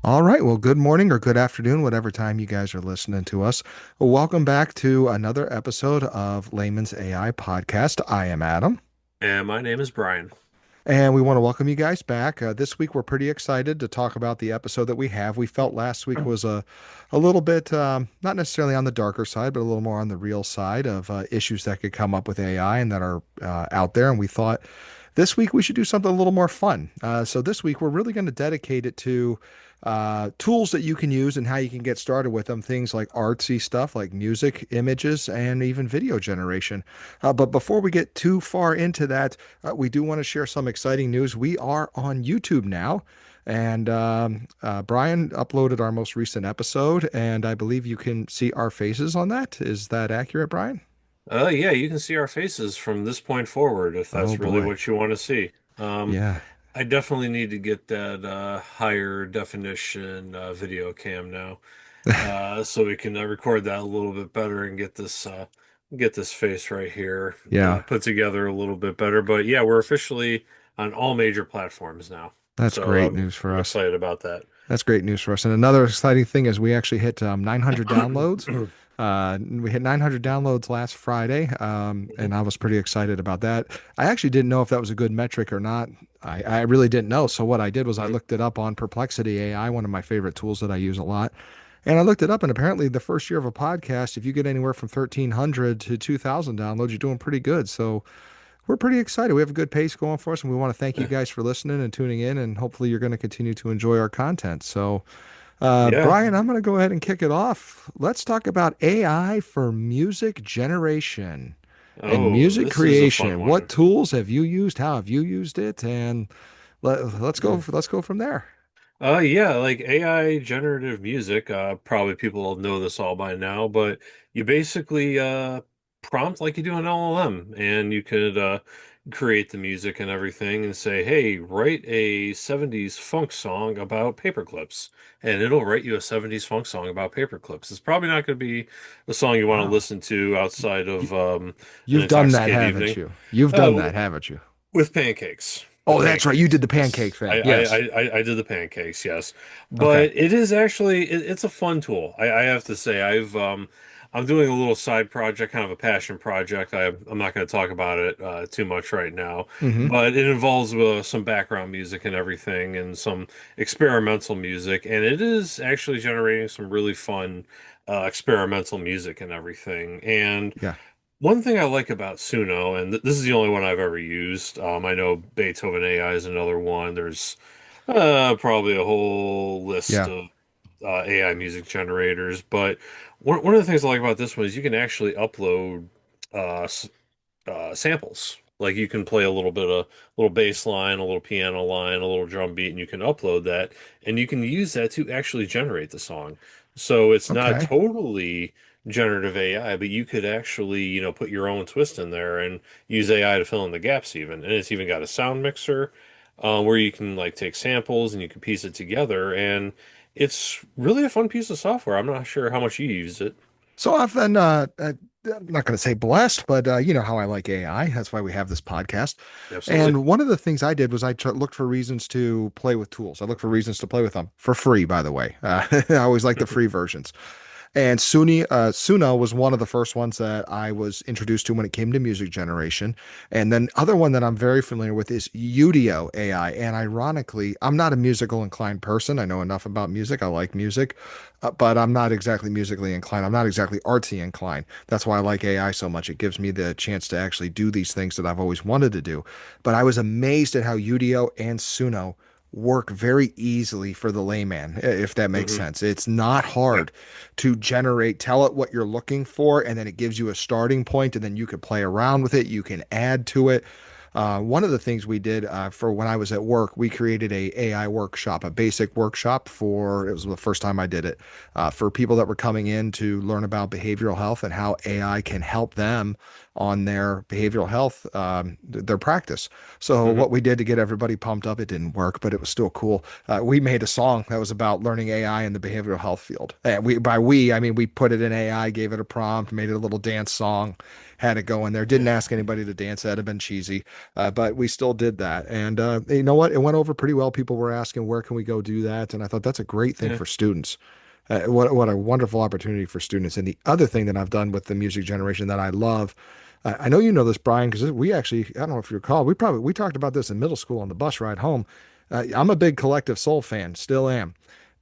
All right. Well, good morning or good afternoon, whatever time you guys are listening to us. Well, welcome back to another episode of Layman's AI Podcast. I am Adam, And my name is Brian. and we want to welcome you guys back. This week, we're pretty excited to talk about the episode that we have. We felt last week was a little bit, not necessarily on the darker side, but a little more on the real side of issues that could come up with AI and that are out there. And we thought this week we should do something a little more fun. So this week we're really going to dedicate it to tools that you can use and how you can get started with them. Things like artsy stuff like music, images, and even video generation. But before we get too far into that, we do want to share some exciting news. We are on YouTube now. And Brian uploaded our most recent episode, and I believe you can see our faces on that. Is that accurate, Brian? Yeah, you can see our faces from this point forward if Oh that's really boy. what you want to see. Um, Yeah. I definitely need to get that higher definition video cam now, so we can record that a little bit better and get this face right here Yeah. put together a little bit better. But yeah, we're officially on all major platforms now, That's so great news for I'm us. excited about that. That's great news for us. And another exciting thing is we actually hit 900 downloads. We hit 900 downloads last Friday, and I was pretty excited about that. I actually didn't know if that was a good metric or not. I really didn't know. So what I did was I looked it up on Perplexity AI, one of my favorite tools that I use a lot. And I looked it up, and apparently the first year of a podcast, if you get anywhere from 1,300 to 2,000 downloads, you're doing pretty good. So we're pretty excited. We have a good pace going for us, and we want to thank you guys for listening and tuning in. And hopefully, you're going to continue to enjoy our content. So, Yeah. Brian, I'm going to go ahead and kick it off. Let's talk about AI for music generation and Oh, music this is a fun creation. What one. tools have you used? How have you used it? And let's go. Let's go from there. Yeah, like AI generative music, probably people know this all by now, but you basically prompt like you do an LLM and you could create the music and everything and say, "Hey, write a 70s funk song about paper clips." And it'll write you a 70s funk song about paper clips. It's probably not going to be a song you want to Wow, listen to outside you, of an you've done that, intoxicated haven't evening. you? You've done Uh, that, haven't you? with pancakes. Oh, With that's right. You did pancakes. the pancake Yes. thing. Yes. I did the pancakes, yes. Okay. But it is actually it's a fun tool. I have to say I'm doing a little side project, kind of a passion project. I'm not going to talk about it too much right now, Mm-hmm. but it involves some background music and everything and some experimental music, and it is actually generating some really fun experimental music and everything. And Yeah. one thing I like about Suno, and this is the only one I've ever used. I know Beethoven AI is another one. There's probably a whole list Yeah. of AI music generators, but one of the things I like about this one is you can actually upload samples. Like you can play a little bit of little bass line, a little piano line, a little drum beat, and you can upload that, and you can use that to actually generate the song. So it's not Okay. totally generative AI, but you could actually, put your own twist in there and use AI to fill in the gaps even. And it's even got a sound mixer, where you can like take samples and you can piece it together, and it's really a fun piece of software. I'm not sure how much you use it. So I've been, I'm not going to say blessed, but you know how I like AI. That's why we have this podcast. Absolutely. And one of the things I did was looked for reasons to play with tools. I looked for reasons to play with them for free, by the way. I always like the free versions. And Suno was one of the first ones that I was introduced to when it came to music generation. And then other one that I'm very familiar with is Udio AI. And ironically, I'm not a musical inclined person. I know enough about music. I like music, but I'm not exactly musically inclined. I'm not exactly artsy inclined. That's why I like AI so much. It gives me the chance to actually do these things that I've always wanted to do. But I was amazed at how Udio and Suno work very easily for the layman, if that makes Hmm. sense. It's not Yeah. hard to generate, tell it what you're looking for, and then it gives you a starting point, and then you can play around with it. You can add to it. One of the things we did for when I was at work, we created a AI workshop, a basic workshop for, it was the first time I did it, for people that were coming in to learn about behavioral health and how AI can help them on their behavioral health, their practice. So Hmm. what we did to get everybody pumped up, it didn't work, but it was still cool. We made a song that was about learning AI in the behavioral health field. And by we, I mean we put it in AI, gave it a prompt, made it a little dance song, had it go in there. Didn't Yeah. ask anybody to dance. That'd have been cheesy. But we still did that. And you know what? It went over pretty well. People were asking, where can we go do that? And I thought that's a great thing Yeah. for students. What a wonderful opportunity for students. And the other thing that I've done with the music generation that I love, I know you know this, Brian, because we actually, I don't know if you recall, we talked about this in middle school on the bus ride home. I'm a big Collective Soul fan, still am.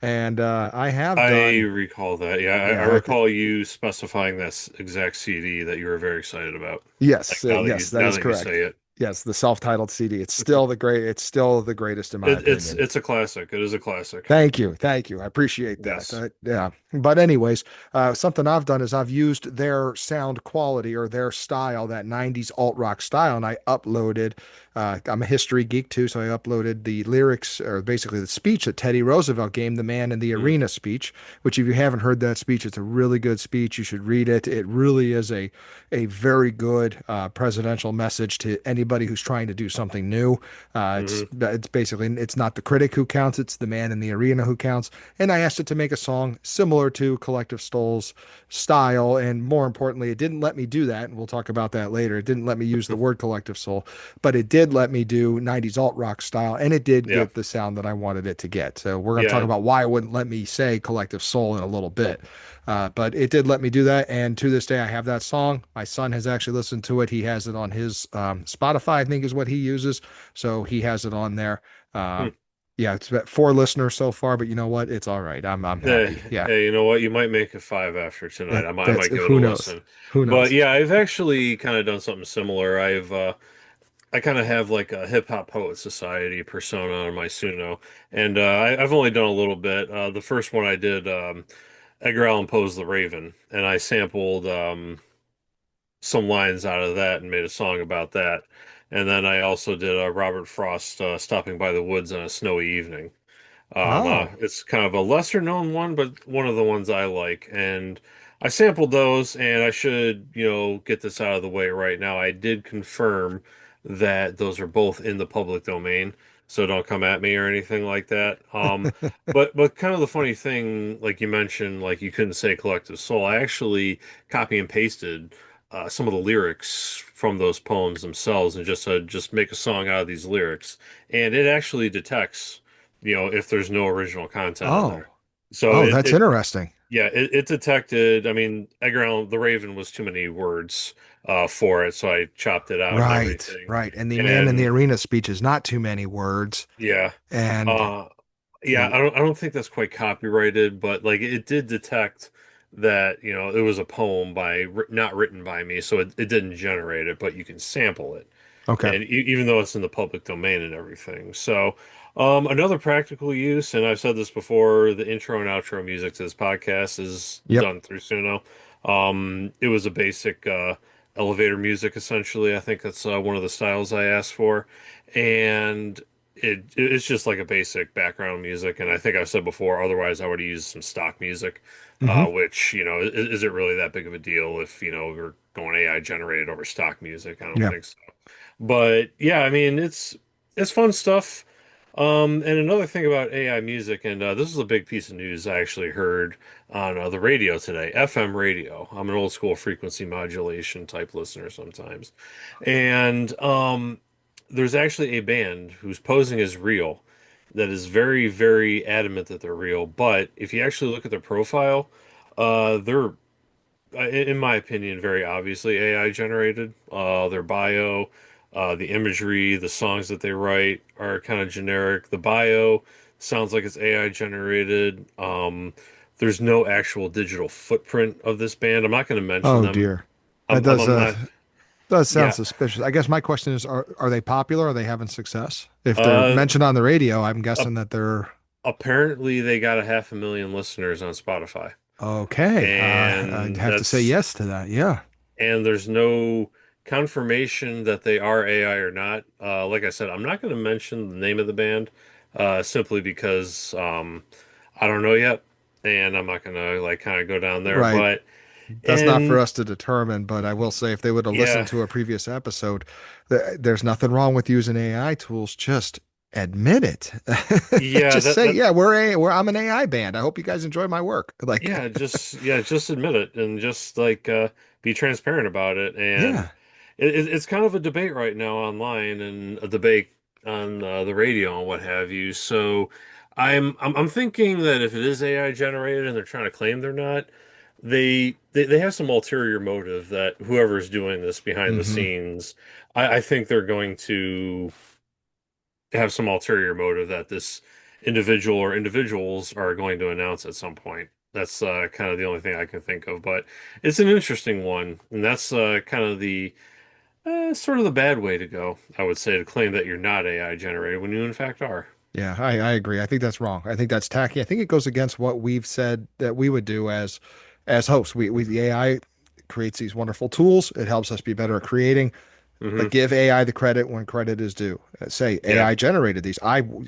And I have I done, recall that. Yeah, I yeah, recall you specifying that exact CD that you were very excited about. Like yes, yes, that now is that you correct. say it. Yes, the self-titled CD. It's still the greatest in my opinion. It's a classic. It is a classic. Thank you. Thank you. I appreciate that. Yes. Yeah. But anyways, something I've done is I've used their sound quality or their style, that 90s alt rock style, and I uploaded, I'm a history geek too, so I uploaded the lyrics or basically the speech that Teddy Roosevelt gave the man in the Mm, arena speech, which if you haven't heard that speech, it's a really good speech. You should read it. It really is a very good presidential message to anybody who's trying to do something new. hmm It's basically it's not the critic who counts, it's the man in the arena who counts. And I asked it to make a song similar to Collective Soul's style, and more importantly, it didn't let me do that. And we'll talk about that later. It didn't let me use the word Collective Soul, but it did let me do 90s alt rock style, and it did Yeah. get the sound that I wanted it to get. So we're going to talk Yeah. about why it wouldn't let me say Collective Soul in a little bit. But it did let me do that. And to this day, I have that song. My son has actually listened to it. He has it on his Spotify, I think is what he uses. So he has it on there. Hmm. Yeah, it's about 4 listeners so far, but you know what? It's all right. I'm happy. Yeah. Hey, you know what? You might make it five after tonight. I That's might give it a who knows. listen. Who But knows? yeah, I've actually kind of done something similar. I kind of have like a hip hop poet society persona on my Suno, and I've only done a little bit. The first one I did, Edgar Allan Poe's The Raven, and I sampled some lines out of that and made a song about that. And then I also did Robert Frost stopping by the woods on a snowy evening. Oh. It's kind of a lesser known one, but one of the ones I like. And I sampled those, and I should, get this out of the way right now. I did confirm that those are both in the public domain, so don't come at me or anything like that. But kind of the funny thing, like you mentioned, like you couldn't say Collective Soul. I actually copy and pasted some of the lyrics from those poems themselves, and just make a song out of these lyrics, and it actually detects if there's no original content in Oh. there. So Oh, that's interesting. it detected, I mean, Edgar Allan, the Raven was too many words for it, so I chopped it out and Right. everything. Right. And the man in the And arena speech is not too many words. yeah, And uh, yeah, it, I don't think that's quite copyrighted, but like it did detect that, it was a poem not written by me, so it didn't generate it, but you can sample it. okay. And even though it's in the public domain and everything. So, another practical use, and I've said this before, the intro and outro music to this podcast is Yep. done through Suno. It was a basic elevator music, essentially. I think that's one of the styles I asked for, and it's just like a basic background music. And I think I've said before, otherwise I would have used some stock music, Hmm. which isn't really that big of a deal if we're going AI generated over stock music. I don't Yeah. think so. But yeah, I mean it's fun stuff. And another thing about AI music, and this is a big piece of news I actually heard on the radio today, FM radio. I'm an old school frequency modulation type listener sometimes, and there's actually a band who's posing as real that is very, very adamant that they're real. But if you actually look at their profile, they're in my opinion, very obviously AI generated. Their bio, the imagery, the songs that they write are kind of generic. The bio sounds like it's AI generated. There's no actual digital footprint of this band. I'm not going to mention Oh them. dear. That I'm not. does sound Yeah. suspicious. I guess my question is, are they popular? Are they having success? If they're Uh, mentioned on the radio, I'm a- guessing that they're Apparently they got a 500,000 listeners on Spotify, okay. I'd and have to say yes to that. Yeah. there's no confirmation that they are AI or not. Like I said, I'm not going to mention the name of the band simply because I don't know yet, and I'm not going to like kind of go down there. Right. But That's not for and us to determine, but I will say if they would have listened yeah, to a previous episode, there's nothing wrong with using AI tools. Just admit it. yeah, Just that say, that yeah, I'm an AI band. I hope you guys enjoy my work. Like, just admit it and just like be transparent about it. And yeah. it's kind of a debate right now online and a debate on the radio and what have you. So I'm thinking that if it is AI generated and they're trying to claim they're not, they have some ulterior motive that whoever's doing this behind the Hmm. scenes, I think they're going to have some ulterior motive that this individual or individuals are going to announce at some point. That's kind of the only thing I can think of, but it's an interesting one, and that's kind of the sort of the bad way to go, I would say, to claim that you're not AI generated when you in fact are. Yeah, I agree. I think that's wrong. I think that's tacky. I think it goes against what we've said that we would do as hosts. We the AI creates these wonderful tools. It helps us be better at creating, Hmm. but give AI the credit when credit is due. Say Yeah. AI generated these.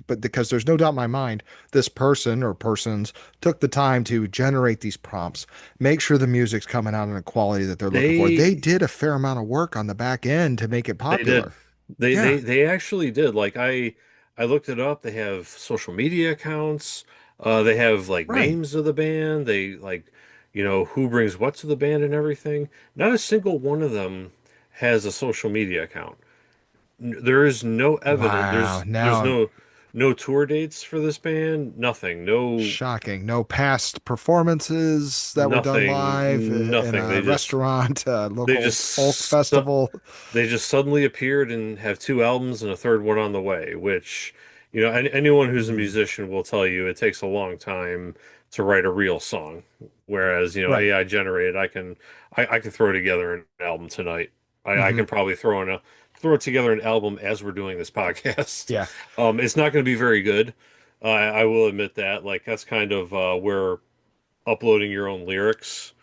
But because there's no doubt in my mind, this person or persons took the time to generate these prompts, make sure the music's coming out in a quality that they're looking for. They They did a fair amount of work on the back end to make it they did. popular. They Yeah, they they actually did. Like I looked it up. They have social media accounts. They have like right. names of the band. They like, who brings what to the band and everything. Not a single one of them has a social media account. There is no evidence. Wow. There's Now no tour dates for this band. Nothing. shocking. No past performances that were done live in Nothing. a restaurant, a They local folk just festival. they just suddenly appeared and have two albums and a third one on the way, which, anyone who's a Mm, musician will tell you it takes a long time to write a real song. Whereas, right. AI generated, I can throw together an album tonight. I Hmm. can probably throw together an album as we're doing this podcast. Yeah. It's not going to be very good. I will admit that. Like that's kind of where uploading your own lyrics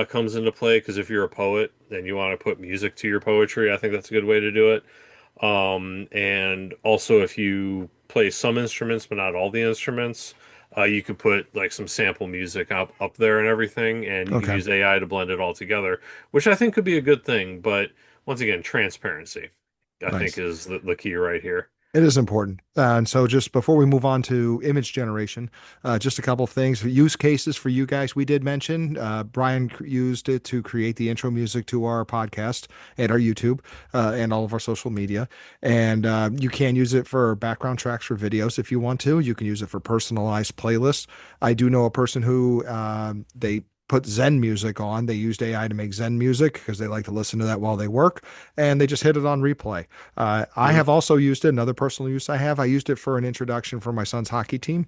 comes into play because if you're a poet and you want to put music to your poetry, I think that's a good way to do it. And also, if you play some instruments but not all the instruments, you could put like some sample music up there and everything, and you can Okay. use AI to blend it all together, which I think could be a good thing. But once again, transparency, I think, Nice. is the key right here. It is important. And so, just before we move on to image generation, just a couple of things. Use cases for you guys. We did mention Brian used it to create the intro music to our podcast and our YouTube and all of our social media. And you can use it for background tracks for videos if you want to. You can use it for personalized playlists. I do know a person who they put Zen music on. They used AI to make Zen music because they like to listen to that while they work, and they just hit it on replay. I Hmm. have also used it. Another personal use I have. I used it for an introduction for my son's hockey team.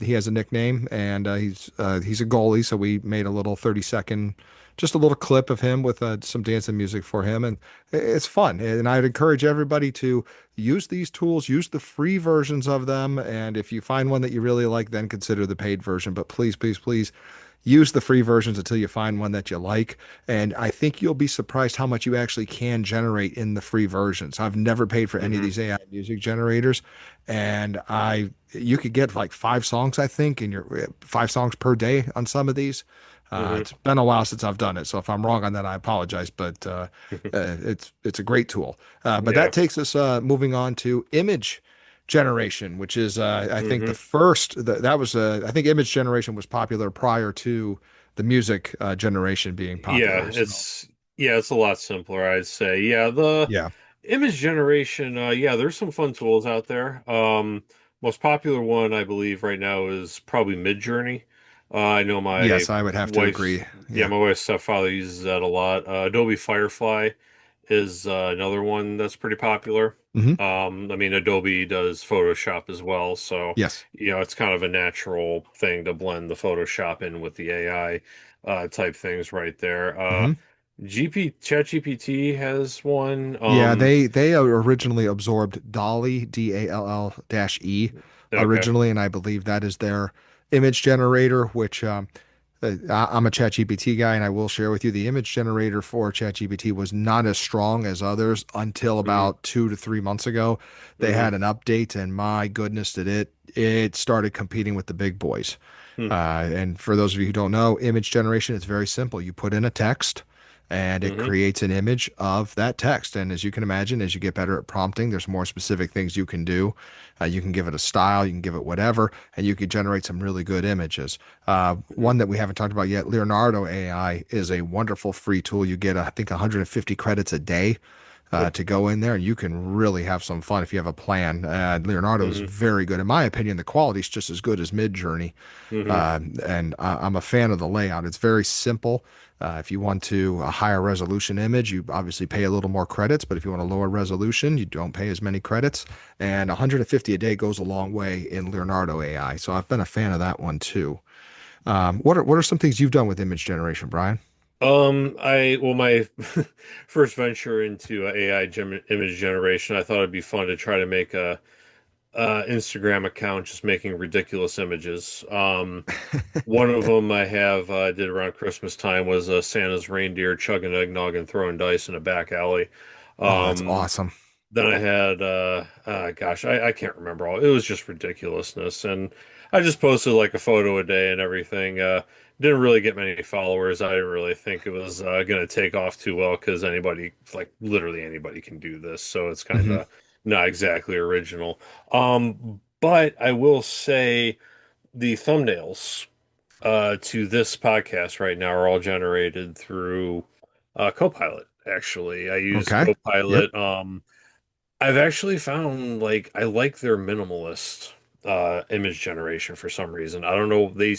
He has a nickname, and he's a goalie. So we made a little 30-second, just a little clip of him with some dancing music for him, and it's fun. And I'd encourage everybody to use these tools, use the free versions of them, and if you find one that you really like, then consider the paid version. But please, please, please use the free versions until you find one that you like. And I think you'll be surprised how much you actually can generate in the free versions. I've never paid for any of Hmm. these AI music generators, and you could get like 5 songs, I think, and your 5 songs per day on some of these. Hmm. It's been a while since I've done it, so if I'm wrong on that, I apologize. But it's a great tool. But Yeah. that takes us moving on to image generation, which is I think the Hmm. first that was I think image generation was popular prior to the music generation being Yeah, popular. So it's a lot simpler, I'd say. Yeah, the yeah, image generation, yeah, there's some fun tools out there. Most popular one I believe right now is probably Midjourney. I know yes, I would have to agree. Yeah. my wife's stepfather uses that a lot. Adobe Firefly is another one that's pretty popular. Hmm. I mean, Adobe does Photoshop as well, so Yes. it's kind of a natural thing to blend the Photoshop in with the AI type things right there. Hmm. ChatGPT has one. Yeah, they originally absorbed Dolly, DALL dash E Okay. originally, and I believe that is their image generator, which I'm a ChatGPT guy, and I will share with you the image generator for ChatGPT was not as strong as others until Mm-hmm. about 2 to 3 months ago. They Mm-hmm. had an update, and my goodness, did it started competing with the big boys. And for those of you who don't know, image generation is very simple. You put in a text, and it Hmm. creates an image of that text. And as you can imagine, as you get better at prompting, there's more specific things you can do. You can give it a style, you can give it whatever, and you can generate some really good images. Hmm. One that we haven't talked about yet, Leonardo AI is a wonderful free tool. You get, I think, 150 credits a day to go in there, and you can really have some fun if you have a plan. Leonardo is Hmm. very good. In my opinion, the quality is just as good as Midjourney, Hmm. and I'm a fan of the layout. It's very simple. If you want to a higher resolution image, you obviously pay a little more credits, but if you want a lower resolution, you don't pay as many credits. And 150 a day goes a long way in Leonardo AI. So I've been a fan of that one too. What are some things you've done with image generation, Brian? My first venture into AI image generation, I thought it'd be fun to try to make a Instagram account just making ridiculous images. One of them I have did around Christmas time was Santa's reindeer chugging eggnog and throwing dice in a back alley. Oh, that's Um, awesome. then I had gosh, I can't remember all. It was just ridiculousness, and I just posted like a photo a day and everything. Didn't really get many followers. I didn't really think it was gonna take off too well because anybody, like literally anybody, can do this. So it's kind Hmm. of not exactly original. But I will say the thumbnails to this podcast right now are all generated through Copilot. Actually, I use Okay. Yep. Copilot. I've actually found like I like their minimalist image generation for some reason. I don't know. They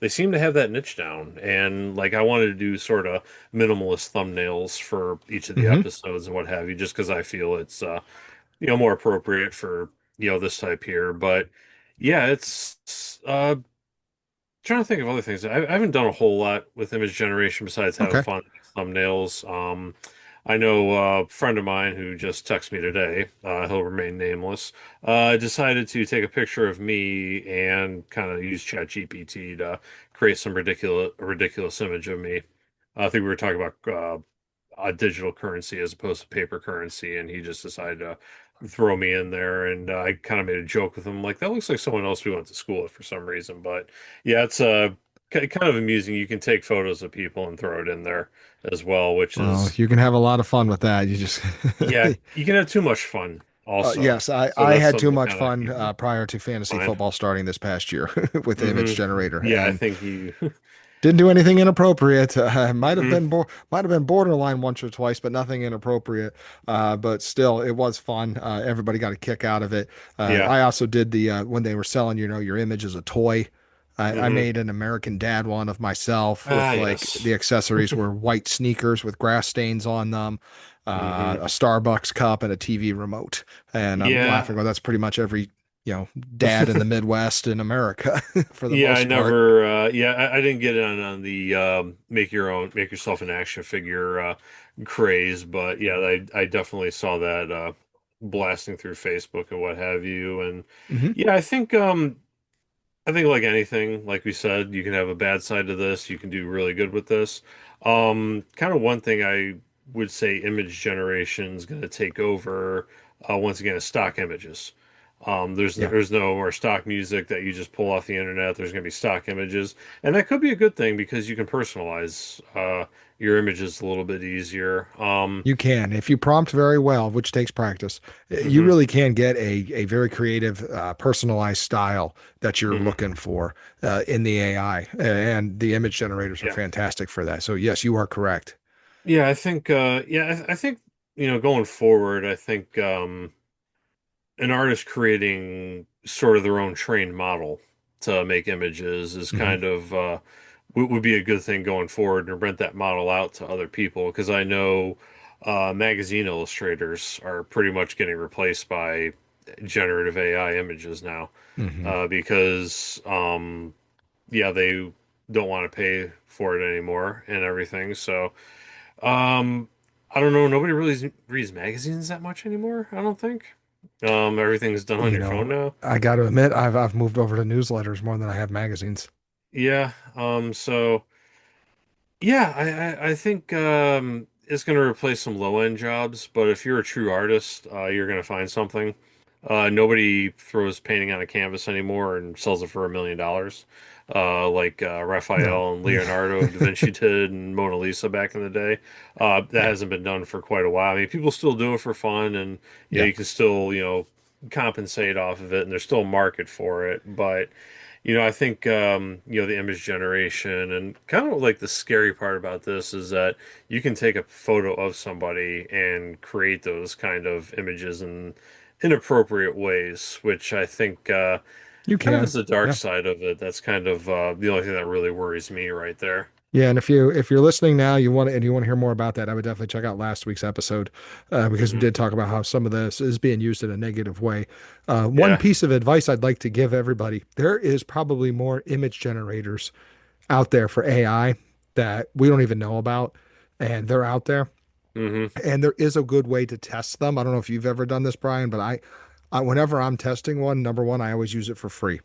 seem to have that niche down, and like I wanted to do sort of minimalist thumbnails for each of the Hmm. episodes and what have you, just because I feel it's more appropriate for this type here. But yeah, it's trying to think of other things. I haven't done a whole lot with image generation besides having Okay. fun with thumbnails. I know a friend of mine who just texted me today, he'll remain nameless, decided to take a picture of me and kind of use ChatGPT to create some ridiculous image of me. I think we were talking about a digital currency as opposed to paper currency, and he just decided to throw me in there. And I kind of made a joke with him, like, that looks like someone else we went to school with for some reason. But yeah, it's kind of amusing. You can take photos of people and throw it in there as well, which Well, is, you can have a lot of fun with that. You just yeah, you can have too much fun also. yes, I, So I that's had too something to much kind of fun keep in prior to fantasy mind. football starting this past year with the image Hmm. generator, Yeah, I and think you. didn't do anything inappropriate. Hmm. Might have been borderline once or twice, but nothing inappropriate. But still, it was fun. Everybody got a kick out of it. Yeah. I also did the when they were selling, your image as a toy. I Hmm. made an American Dad one of myself Ah, with like yes. the accessories were white sneakers with grass stains on them, Hmm. a Starbucks cup, and a TV remote. And I'm laughing. Yeah. Well, that's pretty much every dad in the Midwest in America for the Yeah, I most part. never I didn't get on the make yourself an action figure craze, but yeah, I definitely saw that blasting through Facebook and what have you. And Hmm. yeah, I think like anything, like we said, you can have a bad side to this, you can do really good with this. Kind of one thing I would say image generation is going to take over once again is stock images. Yeah. There's no more stock music that you just pull off the internet. There's going to be stock images, and that could be a good thing because you can personalize your images a little bit easier. You can, if you prompt very well, which takes practice, you Mhm, really can get a very creative, personalized style that you're mhm. looking for in the AI. And the image generators are Yeah, fantastic for that. So, yes, you are correct. yeah. I think going forward, I think an artist creating sort of their own trained model to make images is Hmm. kind of would be a good thing going forward and rent that model out to other people because I know magazine illustrators are pretty much getting replaced by generative AI images now Hmm. because yeah, they don't want to pay for it anymore and everything. So um, I don't know. Nobody really reads magazines that much anymore, I don't think. Everything's done on You your phone know, now. I got to admit, I've moved over to newsletters more than I have magazines. Yeah. So yeah, I think it's going to replace some low end jobs, but if you're a true artist, you're going to find something. Nobody throws painting on a canvas anymore and sells it for $1 million. like No. Raphael and Leonardo da Vinci did and Mona Lisa back in the day. That Yeah. hasn't been done for quite a while. I mean, people still do it for fun, and Yeah. you can still compensate off of it, and there's still a market for it. But I think the image generation and kind of like the scary part about this is that you can take a photo of somebody and create those kind of images in inappropriate ways, which I think You kind of can. is the dark Yeah. side of it. That's kind of the only thing that really worries me right there. Yeah, and if you're listening now, you want to hear more about that, I would definitely check out last week's episode because we Hmm. did talk about how some of this is being used in a negative way. One Yeah. piece of advice I'd like to give everybody: there is probably more image generators out there for AI that we don't even know about, and they're out there. Hmm. And there is a good way to test them. I don't know if you've ever done this, Brian, but whenever I'm testing one, number one, I always use it for free.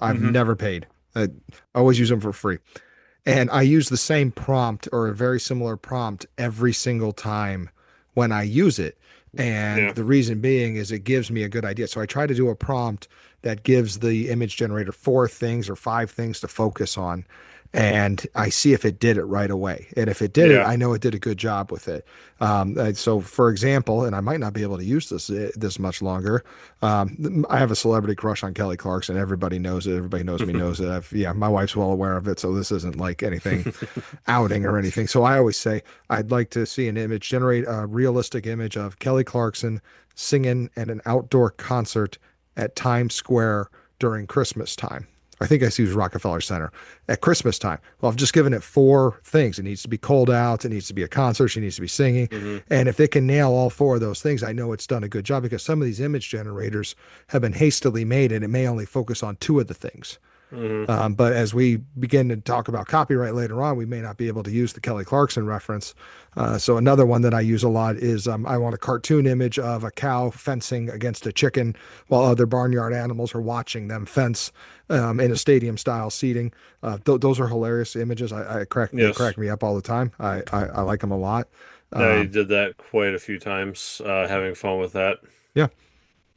I've Hmm. never paid. I always use them for free. And I use the same prompt or a very similar prompt every single time when I use it. And Yeah. the reason being is it gives me a good idea. So I try to do a prompt that gives the image generator four things or five things to focus on. And I see if it did it right away. And if it did it, Yeah. I know it did a good job with it. So, for example, and I might not be able to use this much longer. I have a celebrity crush on Kelly Clarkson. Everybody knows it. Everybody knows me knows it. Yeah, my wife's well aware of it. So this isn't like anything outing or anything. So I always say I'd like to see an image, generate a realistic image of Kelly Clarkson singing at an outdoor concert at Times Square during Christmas time. I think I see it was Rockefeller Center at Christmas time. Well, I've just given it four things. It needs to be cold out. It needs to be a concert. She needs to be singing. Hmm. And if it can nail all four of those things, I know it's done a good job because some of these image generators have been hastily made and it may only focus on two of the things. Hmm. But as we begin to talk about copyright later on, we may not be able to use the Kelly Clarkson reference. So another one that I use a lot is I want a cartoon image of a cow fencing against a chicken while other barnyard animals are watching them fence in a stadium style seating. Those are hilarious images. They Yes. crack me up all the time. I like them a lot. I Um, did that quite a few times, having fun with that. yeah.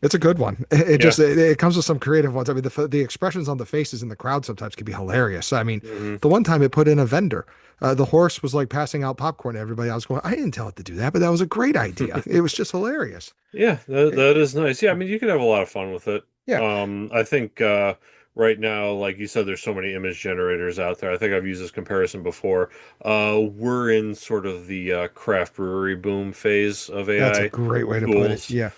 It's a good one. It Yeah. just it comes with some creative ones. I mean, the expressions on the faces in the crowd sometimes can be hilarious. I mean, Hmm. the one time it put in a vendor, the horse was like passing out popcorn to everybody. I was going, I didn't tell it to do that, but that was a great idea. It was just hilarious. Yeah, that It- that is nice. Yeah, I mean, you can have a lot of fun with it. yeah, I think right now, like you said, there's so many image generators out there. I think I've used this comparison before. We're in sort of the craft brewery boom phase of that's a AI great way to put it. tools. Yeah.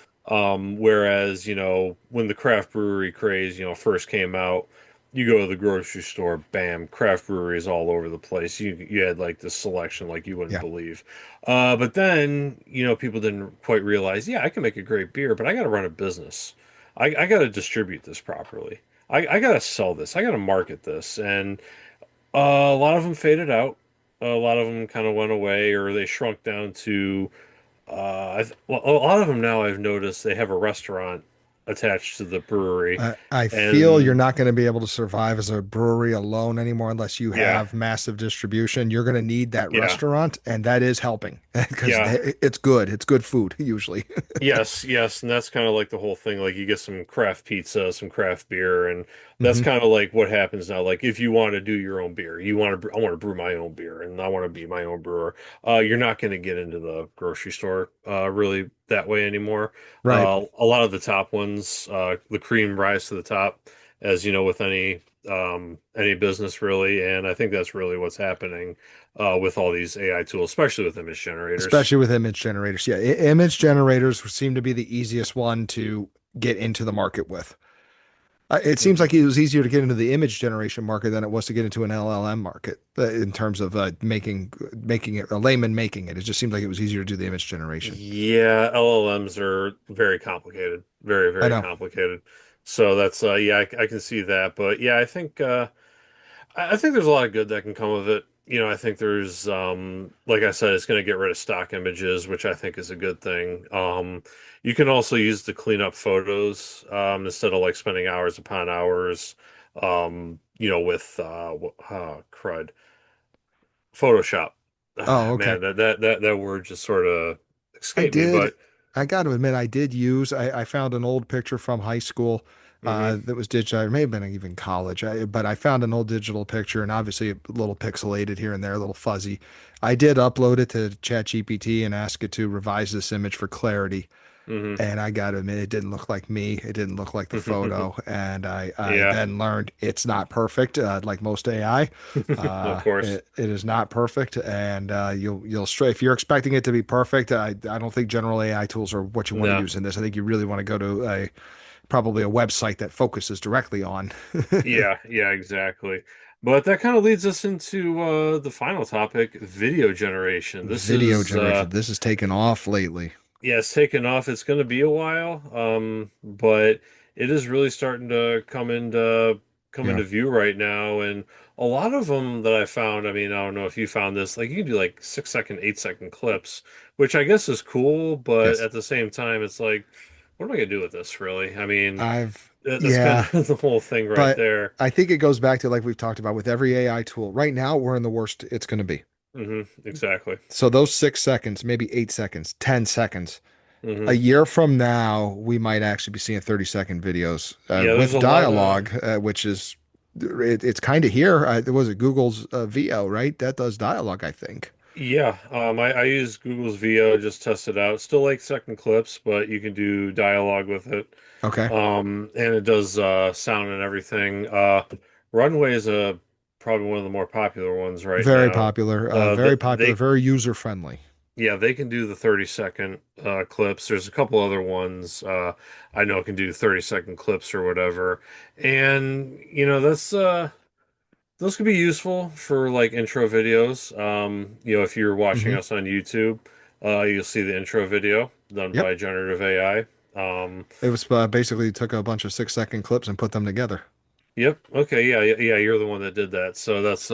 Whereas, when the craft brewery craze, first came out, you go to the grocery store, bam, craft breweries all over the place. You had like this selection like you wouldn't Yeah. believe. But then, people didn't quite realize, yeah, I can make a great beer, but I got to run a business. I got to distribute this properly. I got to sell this. I got to market this. And a lot of them faded out. A lot of them kind of went away or they shrunk down to well, a lot of them now I've noticed they have a restaurant attached to the brewery. I feel you're And not going to be able to survive as a brewery alone anymore unless you yeah, have massive distribution. You're going to need that yeah, restaurant, and that is helping because yeah. it's good. It's good food usually. Yes, yes, and that's kind of like the whole thing. Like you get some craft pizza, some craft beer, and that's Hmm. kind of like what happens now. Like if you want to do your own beer, you want to, I want to brew my own beer, and I want to be my own brewer. You're not going to get into the grocery store really that way anymore. Right. A lot of the top ones, the cream rise to the top, as you know, with any business really, and I think that's really what's happening with all these AI tools, especially with image generators. Especially with image generators. Yeah, image generators seem to be the easiest one to get into the market with. It seems Mhm. like it was easier to get into the image generation market than it was to get into an LLM market in terms of making it a layman making it. It just seemed like it was easier to do the image generation. Yeah, LLMs are very complicated, very, I very know. complicated. So that's yeah, I can see that. But yeah, I think there's a lot of good that can come of it. I think there's like I said, it's going to get rid of stock images, which I think is a good thing. You can also use to clean up photos instead of like spending hours upon hours with crud. Photoshop. Oh, okay. Man, that word just sort of I escaped me, did. but I got to admit, I did use. I found an old picture from high school Mm-hmm. that was digital. It may have been even college, but I found an old digital picture, and obviously a little pixelated here and there, a little fuzzy. I did upload it to ChatGPT and ask it to revise this image for clarity. Mm-hmm. And I got to admit, it didn't look like me. It didn't look like the photo. And I Yeah, then learned it's not perfect, like most AI. of course. It is not perfect, and you'll stray if you're expecting it to be perfect. I don't think general AI tools are what you want to No. use in this. I think you really want to go to a probably a website that focuses directly on Yeah, yeah, exactly. But that kind of leads us into the final topic, video generation. This video is generation. This has taken off lately. yeah, it's taken off. It's going to be a while, but it is really starting to come Yeah. into view right now. And a lot of them that I found, I mean, I don't know if you found this, like you can do like 6 second, 8 second clips, which I guess is cool, but Yes. at the same time, it's like, what am I gonna do with this, really? I mean, that's kind Yeah, of the whole thing right but there. I think it goes back to like we've talked about with every AI tool. Right now, we're in the worst it's going to be. Exactly. So those 6 seconds, maybe 8 seconds, 10 seconds. A hmm year from now, we might actually be seeing 30-second videos Yeah, there's with a lot dialogue, of which is it's kind of here. Was it Google's VO, right? That does dialogue, I think. yeah. I use Google's VO, just test it out. Still like second clips, but you can do dialogue with it. Okay. And it does sound and everything. Runway is probably one of the more popular ones right now. Very popular, They very user friendly. yeah, they can do the 30-second clips. There's a couple other ones I know can do 30-second clips or whatever. And that's those could be useful for like intro videos. If you're watching Hmm. us on YouTube, you'll see the intro video done Yep. by generative AI. It was basically took a bunch of 6 second clips and put them together. Yep. Okay. Yeah. Yeah. You're the one that did that. So that's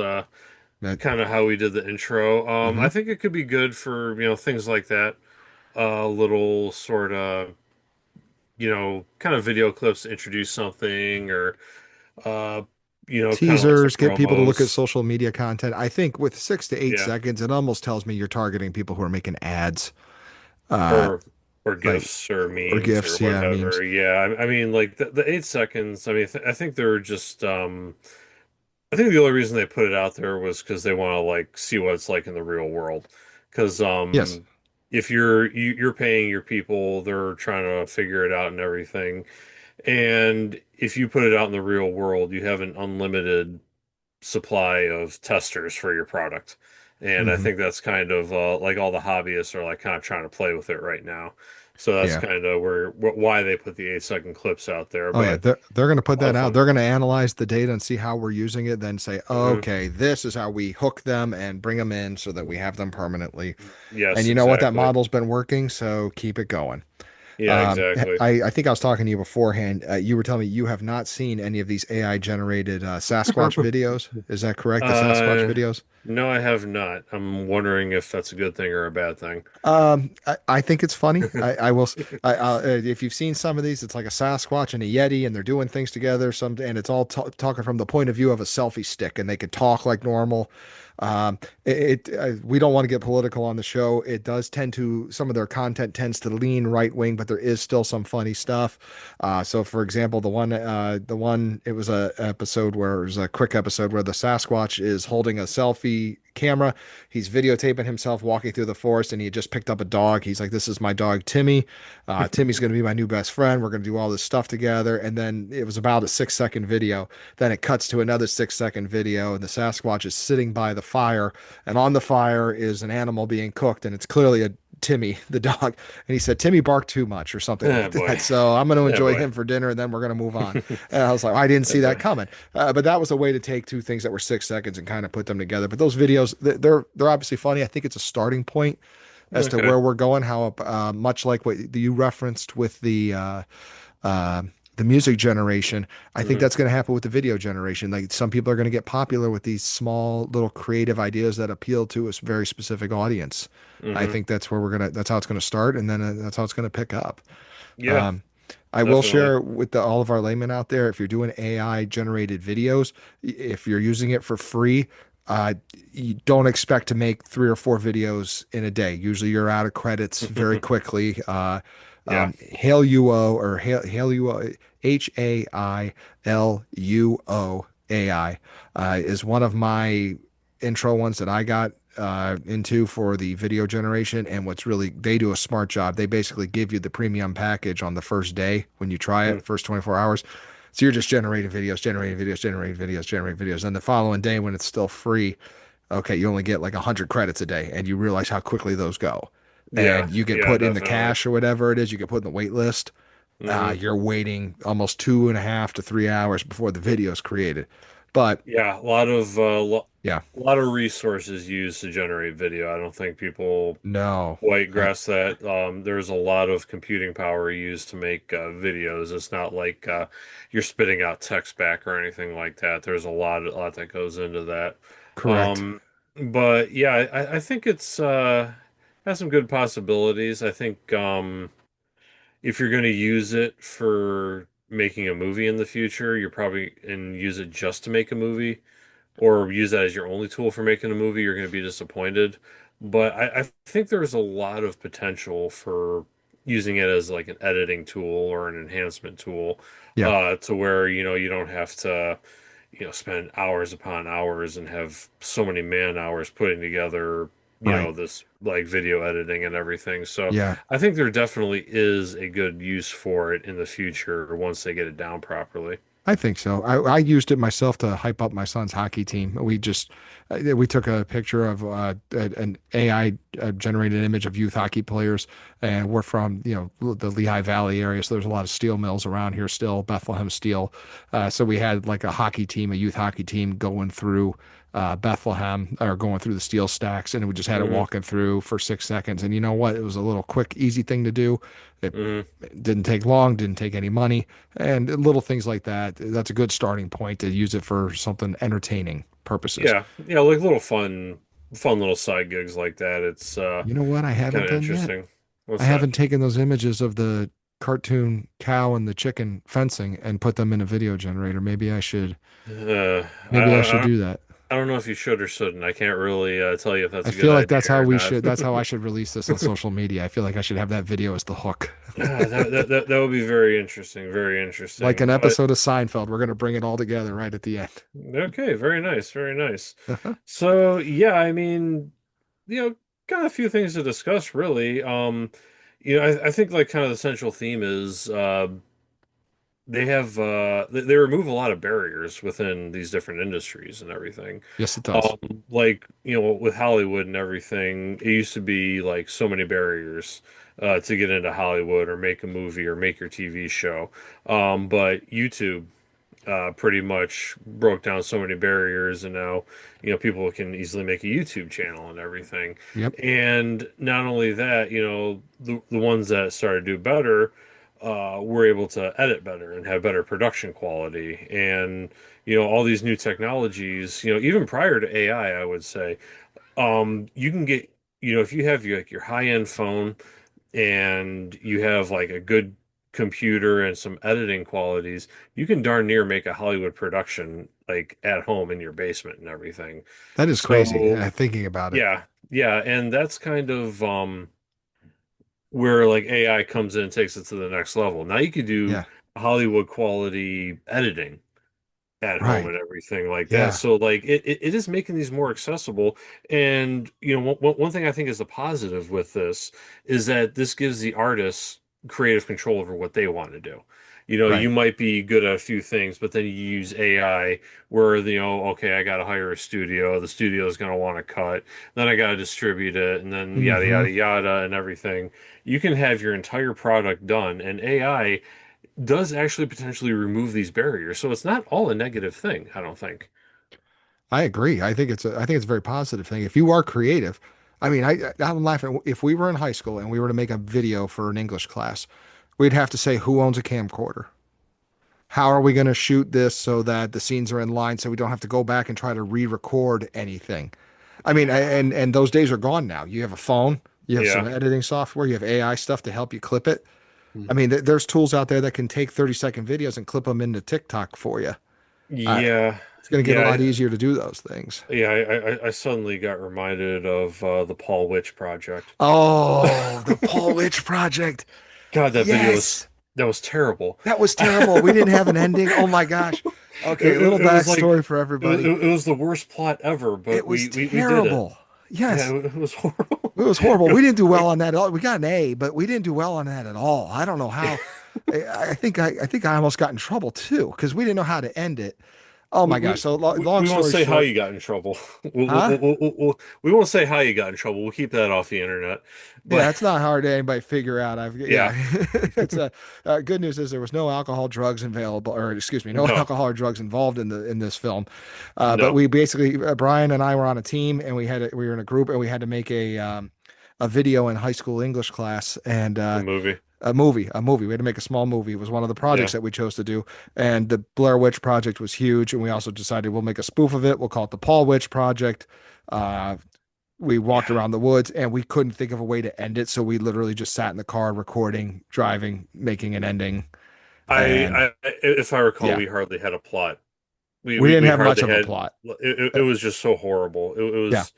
That, kind of how we did the intro. I hmm. think it could be good for things like that. Little sort of kind of video clips to introduce something or uh, kind of like some Teasers, get people to look at promos. social media content. I think with 6 to 8 Yeah. seconds, it almost tells me you're targeting people who are making ads, uh, Or like GIFs or or memes or GIFs. Yeah, memes. whatever. Yeah. I mean, like the 8 seconds. I mean, I think they're just. I think the only reason they put it out there was because they want to like see what it's like in the real world. Because Yes. if you're paying your people, they're trying to figure it out and everything. And if you put it out in the real world, you have an unlimited supply of testers for your product. And I Hmm. think that's kind of like all the hobbyists are like kind of trying to play with it right now. So that's Yeah. kind of why they put the 8 second clips out there. Oh yeah, But they're going to put a lot that of out. fun. They're going to analyze the data and see how we're using it, then say, hmm okay, this is how we hook them and bring them in so that we have them permanently. And Yes, you know what? That exactly. model's been working, so keep it going. Yeah, exactly. I think I was talking to you beforehand. You were telling me you have not seen any of these AI generated Sasquatch videos. Is that correct? The Sasquatch Uh, videos? no, I have not. I'm wondering if that's a good thing or a bad thing. I think it's funny. I will. If you've seen some of these, it's like a Sasquatch and a Yeti, and they're doing things together. And it's all talking from the point of view of a selfie stick, and they could talk like normal. We don't want to get political on the show. It does tend to some of their content tends to lean right wing, but there is still some funny stuff. So, for example, the one, it was a episode where it was a quick episode where the Sasquatch is holding a selfie camera. He's videotaping himself walking through the forest, and he had just picked up a dog. He's like, "This is my dog, Timmy. Timmy's going to be my new best friend. We're going to do all this stuff together." And then it was about a 6 second video. Then it cuts to another 6 second video, and the Sasquatch is sitting by the fire, and on the fire is an animal being cooked, and it's clearly a Timmy, the dog. And he said, Timmy barked too much or something Oh like boy. that. So I'm going to Oh enjoy boy. him for dinner and then we're going to move on. And I was like, I didn't Oh see that boy. coming. But that was a way to take two things that were 6 seconds and kind of put them together. But those videos, they're obviously funny. I think it's a starting point as to Okay. where we're going. How much like what you referenced with uh, the music generation, I think hmm that's going to happen with the video generation. Like some people are going to get popular with these small little creative ideas that appeal to a very specific audience. I hmm think that's where that's how it's going to start, and then that's how it's going to pick up. Yeah, Um, I will definitely. share with all of our laymen out there, if you're doing AI generated videos, if you're using it for free, uh, you don't expect to make 3 or 4 videos in a day. Usually you're out of credits very quickly. Hailuo or Hailuo, Hailuo AI is one of my intro ones that I got into for the video generation. And what's really, they do a smart job. They basically give you the premium package on the first day when you try it, Mm, first 24 hours. So you're just generating videos, generating videos, generating videos, generating videos. And the following day, when it's still free, okay, you only get like 100 credits a day, and you realize how quickly those go. yeah, And you get yeah, put in the definitely. cache or whatever it is, you get put in the wait list. Hmm. You're waiting almost 2.5 to 3 hours before the video is created. But Yeah, a lot of yeah, a lot of resources used to generate video. I don't think people no, quite I, grasp that. There's a lot of computing power used to make videos. It's not like you're spitting out text back or anything like that. There's a lot that goes into that. correct. Um, but yeah, I think it's has some good possibilities. I think if you're going to use it for making a movie in the future, you're probably and use it just to make a movie or use that as your only tool for making a movie, you're going to be disappointed. But I think there's a lot of potential for using it as like an editing tool or an enhancement tool, Yeah, to where, you don't have to, spend hours upon hours and have so many man hours putting together, right. this like video editing and everything. So Yeah, I think there definitely is a good use for it in the future once they get it down properly. I think so. I used it myself to hype up my son's hockey team. We took a picture of an AI generated image of youth hockey players, and we're from the Lehigh Valley area, so there's a lot of steel mills around here still, Bethlehem Steel. So we had like a hockey team, a youth hockey team going through Bethlehem or going through the steel stacks, and we just had it Hmm. walking through for 6 seconds. And you know what? It was a little quick, easy thing to do. It Hmm. didn't take long, didn't take any money, and little things like that. That's a good starting point to use it for something entertaining purposes. Yeah, yeah, like little fun little side gigs like that. It's You know what? I kind haven't of done yet. interesting. I What's that? haven't taken those images of the cartoon cow and the chicken fencing and put them in a video generator. Uh, I, Maybe I I, should I do that. I don't know if you should or shouldn't. I can't really tell you if that's I a good feel like idea that's how or we not. should, that's how I should release this on social media. I feel like I should have that video as the hook. That would be very interesting, very Like interesting. an But episode of Seinfeld. We're going to bring it all together right at the end. okay, very nice, very nice. So yeah, I mean, got a few things to discuss really. I think like kind of the central theme is they remove a lot of barriers within these different industries and everything. Yes, it does. Like, with Hollywood and everything, it used to be like so many barriers to get into Hollywood or make a movie or make your TV show. But YouTube pretty much broke down so many barriers, and now people can easily make a YouTube channel and everything. Yep. And not only that, the ones that started to do better were able to edit better and have better production quality, and all these new technologies. Even prior to AI, I would say, you can get if you have your high-end phone and you have like a good computer and some editing qualities, you can darn near make a Hollywood production like at home in your basement and everything. That is crazy. So Thinking about it. yeah, yeah, and that's kind of where like AI comes in and takes it to the next level. Now you could do Yeah. Hollywood quality editing at home Right. and everything like that. Yeah. So like it is making these more accessible. And one thing I think is a positive with this is that this gives the artists creative control over what they want to do. Right. You might be good at a few things, but then you use AI where okay, I got to hire a studio. The studio is going to want to cut. Then I got to distribute it, and then yada Hmm. yada yada and everything. You can have your entire product done, and AI does actually potentially remove these barriers. So it's not all a negative thing, I don't think. I agree. I think it's a very positive thing. If you are creative, I mean, I'm laughing. If we were in high school and we were to make a video for an English class, we'd have to say who owns a camcorder. How are we going to shoot this so that the scenes are in line so we don't have to go back and try to re-record anything? I mean, and those days are gone now. You have a phone, you have some Yeah. editing software, you have AI stuff to help you clip it. I Mhm. mean, there's tools out there that can take 30-second videos and clip them into TikTok for you. Uh, Yeah. it's going to get a lot Yeah. easier to do those things. Yeah. I suddenly got reminded of the Paul Witch project. Oh, the Paul Witch Project. God, Yes, that was terrible. that was terrible. We didn't have an ending. Oh my gosh. Okay, a little It was like backstory for everybody. it was the worst plot ever, but It was we did it. terrible. Yeah, Yes, it was it horrible. was horrible. We didn't do well Like, on that at all. We got an A, but we didn't do well on that at all. I don't know how. I think I almost got in trouble too because we didn't know how to end it. Oh my gosh. So long we won't story say how short, you got in trouble. huh? We won't say how you got in trouble. We'll keep that off the internet. But Yeah, it's not hard to anybody figure out. yeah, Yeah, it's good news is there was no alcohol, drugs available, or excuse me, no no, alcohol or drugs involved in this film. But no, we basically, Brian and I were on a team, and we were in a group, and we had to make a video in high school English class, and a movie. a movie. We had to make a small movie. It was one of the projects Yeah, that we chose to do, and the Blair Witch Project was huge, and we also decided we'll make a spoof of it. We'll call it the Paul Witch Project. Uh, we walked yeah. around the woods and we couldn't think of a way to end it. So we literally just sat in the car recording, driving, making an ending. And If I recall, yeah, we hardly had a plot. we didn't We have much hardly of a had. plot. It Uh, was just so horrible. It yeah. was.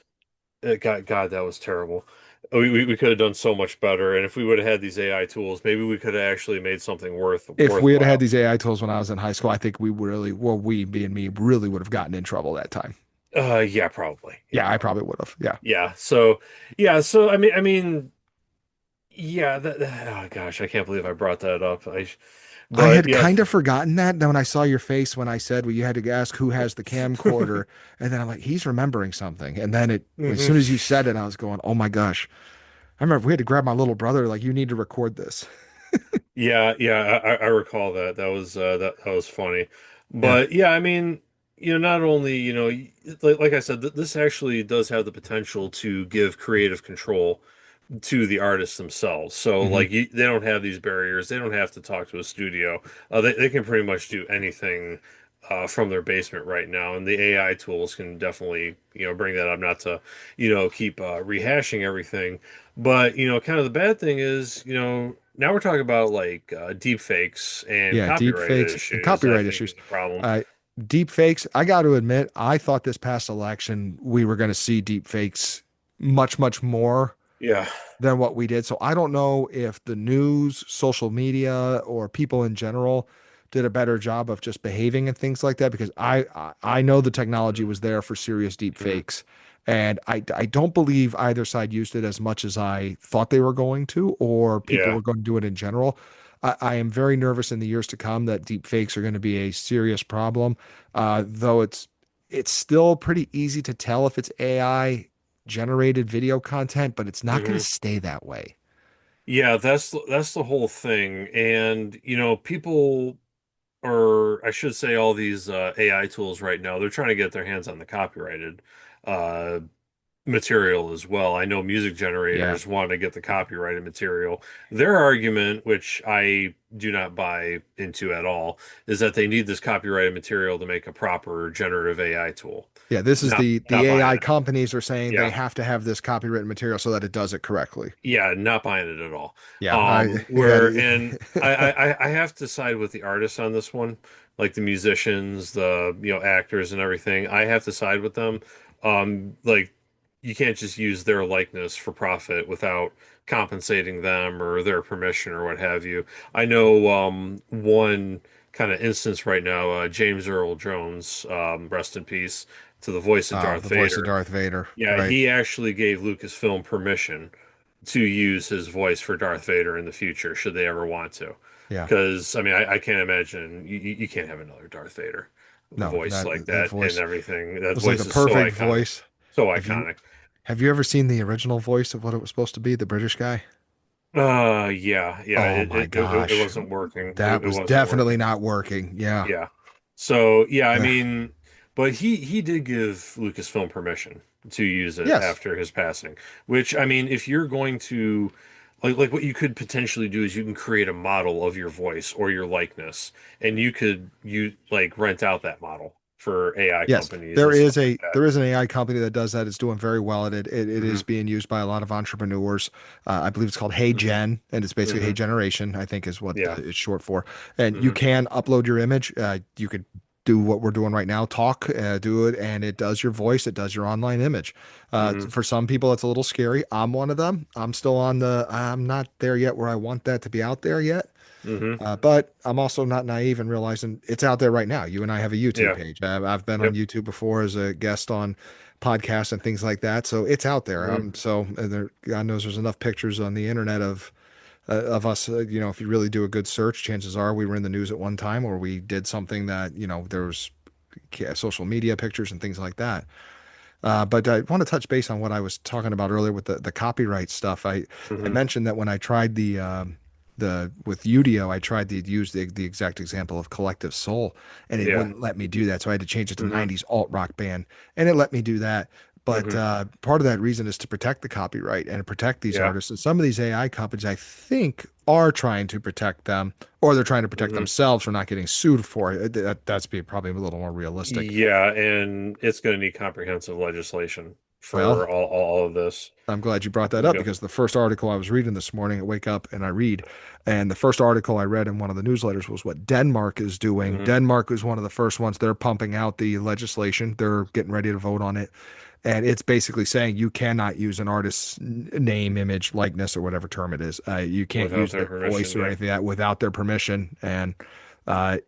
God, that was terrible. We could have done so much better, and if we would have had these AI tools, maybe we could have actually made something If we had had worthwhile. these AI tools when I was in high school, I think we really, well, we, being me, really would have gotten in trouble that time. Yeah, probably. Yeah, Yeah, I probably. probably would have. Yeah. Yeah. So I mean, yeah. Oh gosh, I can't believe I brought that up. I But had yeah. kind of forgotten that. Then when I saw your face when I said, well, you had to ask who has the camcorder. And then I'm like, he's remembering something. And then as Mhm. soon as you said it, I was going, oh my gosh. I remember we had to grab my little brother, like, you need to record this. Yeah, I recall that. That was funny. Yeah. But yeah, I mean, not only, like I said, this actually does have the potential to give creative control to the artists themselves. So Hmm. like they don't have these barriers. They don't have to talk to a studio. They can pretty much do anything from their basement right now, and the AI tools can definitely bring that up. Not to keep rehashing everything, but kind of the bad thing is now we're talking about like deep fakes and Yeah. Deep copyright fakes and issues. I copyright think issues. is a problem. Uh, Deep fakes. I got to admit, I thought this past election we were going to see deep fakes much, much more Yeah. than what we did. So I don't know if the news, social media, or people in general did a better job of just behaving and things like that because I know the technology was there for serious deep Mhm. fakes. And I don't believe either side used it as much as I thought they were going to, or people Yeah. were going to do it in general. I am very nervous in the years to come that deep fakes are going to be a serious problem. Though it's still pretty easy to tell if it's AI generated video content, but it's not going to Hmm. stay that way. Yeah, that's the whole thing. And people, or I should say all these AI tools right now, they're trying to get their hands on the copyrighted uh material as well. I know music Yeah. generators want to get the copyrighted material. Their argument, which I do not buy into at all, is that they need this copyrighted material to make a proper generative AI tool. Yeah, this is the Not buying AI it. companies are saying they Yeah. have to have this copywritten material so that it does it correctly. Yeah, not buying it at all. Yeah, I yeah, Where and I have to side with the artists on this one, like the musicians, the actors and everything. I have to side with them. Like you can't just use their likeness for profit without compensating them or their permission or what have you. I know one kind of instance right now, James Earl Jones, rest in peace, to the voice of Darth the voice of Vader. Darth Vader, Yeah, right? he actually gave Lucasfilm permission to use his voice for Darth Vader in the future, should they ever want to. Yeah. Because I mean, I can't imagine you can't have another Darth Vader No, voice like that that and voice everything. That was like voice the is so perfect iconic, voice. so Have you iconic. have you ever seen the original voice of what it was supposed to be, the British guy? Yeah. Oh my It gosh. wasn't working. That It was wasn't definitely working. not working. Yeah. Yeah. So yeah, I Ugh. mean, but he did give Lucasfilm permission to use it Yes. after his passing. Which I mean, if you're going to like what you could potentially do is you can create a model of your voice or your likeness, and you like rent out that model for AI Yes, companies and stuff like that. there is an AI company that does that. It's doing very well at it. It is Hmm. being used by a lot of entrepreneurs. I believe it's called Hey Hmm. Gen, and it's basically Hey Hmm. Generation, I think is what Yeah. it's short for. And you Hmm. can upload your image. You could. do what we're doing right now, talk, do it, and it does your voice, it does your online image. Hmm. For some people, it's a little scary. I'm one of them. I'm not there yet where I want that to be out there yet. Hmm. But I'm also not naive and realizing it's out there right now. You and I have a YouTube Yeah. page. I've been on Yep. YouTube before as a guest on podcasts and things like that. So it's out there. Hmm. God knows there's enough pictures on the internet of us. If you really do a good search, chances are we were in the news at one time, or we did something that there was social media pictures and things like that. But I want to touch base on what I was talking about earlier with the copyright stuff. I Hmm. mentioned that when I tried the with Udio, I tried to use the exact example of Collective Soul, and it Yeah. wouldn't let me do that. So I had to change it to Hmm. 90s alt rock band, and it let me do that. But Hmm. part of that reason is to protect the copyright and protect these Yeah. artists. And some of these AI companies, I think, are trying to protect them, or they're trying to protect Hmm. themselves from not getting sued for it. Probably a little more realistic. Yeah, and it's going to need comprehensive legislation Well, for all of this. I'm glad you brought that up Go. because the first article I was reading this morning, I wake up and I read, and the first article I read in one of the newsletters was what Denmark is doing. Hmm. Denmark is one of the first ones. They're pumping out the legislation. They're getting ready to vote on it. And it's basically saying you cannot use an artist's name, image, likeness, or whatever term it is. You can't Without use their their voice permission. or Yeah. anything like that without their permission. And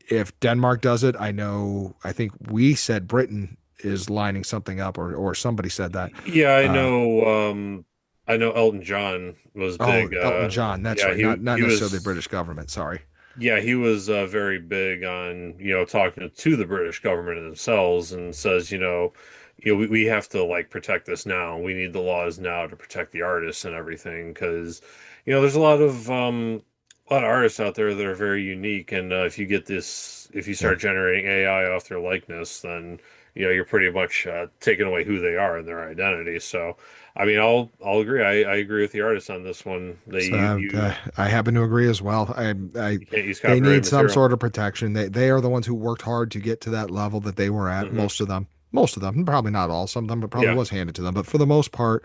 if Denmark does it, I think we said Britain is lining something up, or somebody said that. Yeah, Uh, I know Elton John was Oh, big. Elton John. That's Yeah, right. Not he necessarily the was. British government. Sorry. Yeah, he was very big on, talking to the British government themselves and says, we have to like protect this now. We need the laws now to protect the artists and everything because, there's a lot of artists out there that are very unique. And if you Yeah. start generating AI off their likeness, then, you're pretty much taking away who they are and their identity. So, I mean, I'll agree. I agree with the artist on this one. That So I happen to agree as well. you can't use They need copyrighted some material. sort of protection. They are the ones who worked hard to get to that level that they were at. Hmm. Most of them, probably not all. Some of them, it probably Yeah. was handed to them, but for the most part,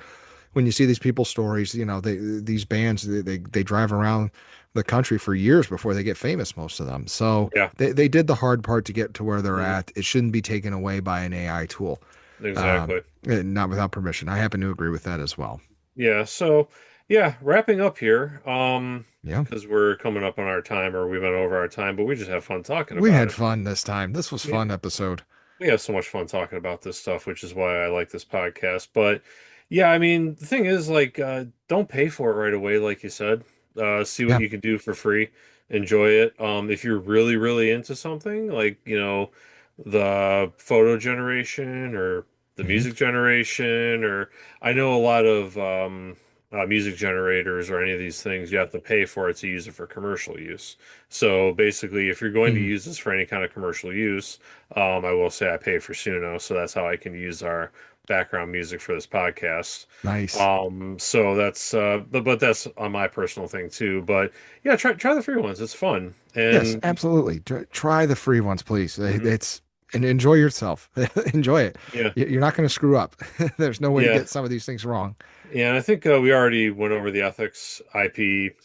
when you see these people's stories, these bands they drive around the country for years before they get famous. Most of them, so Yeah. they did the hard part to get to where they're Hmm. at. It shouldn't be taken away by an AI tool. Exactly. Not without permission. I happen to agree with that as well. Yeah. So, yeah, wrapping up here, Yeah. because we're coming up on our time or we went over our time, but we just have fun talking We about had it. fun this time. This was We fun episode. we have so much fun talking about this stuff, which is why I like this podcast. But yeah, I mean, the thing is, like, don't pay for it right away, like you said. See what Yeah. you can do for free. Enjoy it. If you're really, really into something, like, the photo generation or the Hmm. music generation, or I know a lot of music generators or any of these things, you have to pay for it to use it for commercial use. So basically, if you're going to Hmm. use this for any kind of commercial use, I will say I pay for Suno, so that's how I can use our background music for this podcast. Nice. So that's but that's on my personal thing too. But yeah, try the free ones. It's fun. Yes, And absolutely. Try the free ones, please. mhm, It's and enjoy yourself. Enjoy it. yeah, You're not going to screw up. There's no way to yeah, get some of these things wrong. yeah. And I think we already went over the ethics, IP,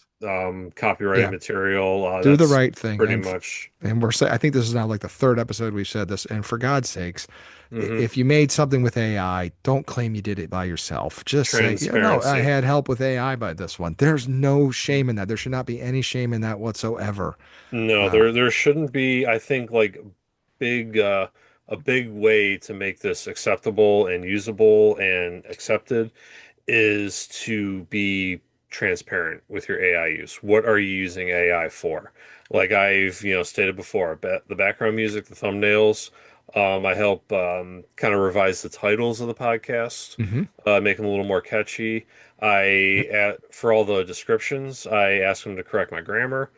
copyrighted Yeah. material. Do the That's right thing. pretty much And we're saying, I think this is now like the third episode we've said this. And for God's sakes, hmm if you made something with AI, don't claim you did it by yourself. Just say, yeah, no, I transparency. had help with AI by this one. There's no shame in that. There should not be any shame in that whatsoever. No, Uh, there shouldn't be, I think, like big a big way to make this acceptable and usable and accepted is to be transparent with your AI use. What are you using AI for? Like I've, stated before, the background music, the thumbnails, I help kind of revise the titles of the podcast, mhm. make them a little more catchy. Yep. For all the descriptions, I ask them to correct my grammar.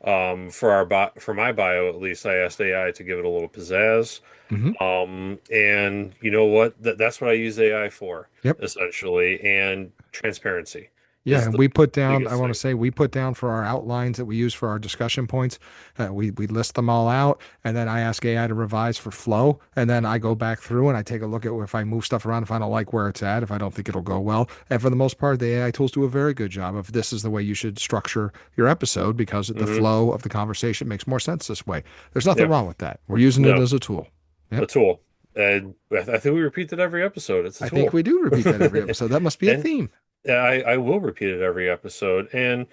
For my bio, at least, I asked AI to give it a little pizzazz. Mhm. And you know what? That's what I use AI for, Yep. essentially, and transparency. Yeah, is and the we put down, I biggest want to thing. say we put down for our outlines that we use for our discussion points. We list them all out, and then I ask AI to revise for flow, and then I go back through and I take a look at if I move stuff around, if I don't like where it's at, if I don't think it'll go well. And for the most part, the AI tools do a very good job of this is the way you should structure your episode because the Hmm. flow of the conversation makes more sense this way. There's nothing Yeah, wrong with that. We're using it no, as a tool. a Yep. tool. And I think we repeat that every episode. It's a I think tool. we do repeat that every episode. That must be a And theme. yeah, I will repeat it every episode. And,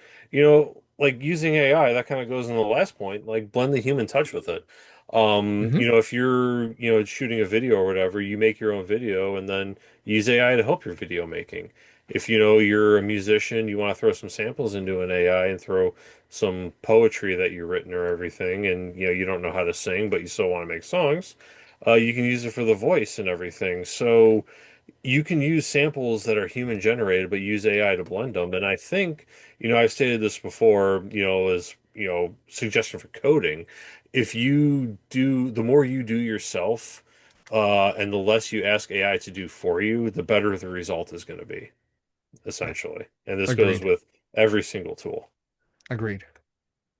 like using AI, that kind of goes in the last point, like blend the human touch with it. Hmm. If you're, shooting a video or whatever, you make your own video and then use AI to help your video making. If you know you're a musician, you want to throw some samples into an AI and throw some poetry that you've written or everything, and you don't know how to sing, but you still want to make songs, you can use it for the voice and everything. So you can use samples that are human generated, but use AI to blend them. And I think, I've stated this before, as, suggestion for coding. If you do, the more you do yourself, and the less you ask AI to do for you, the better the result is going to be, essentially. And this goes Agreed. with every single tool. Agreed.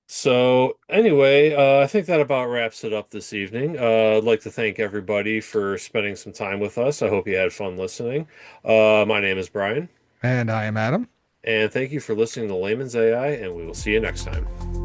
So anyway, I think that about wraps it up this evening. I'd like to thank everybody for spending some time with us. I hope you had fun listening. My name is Brian, And I am Adam. and thank you for listening to Layman's AI, and we will see you next time.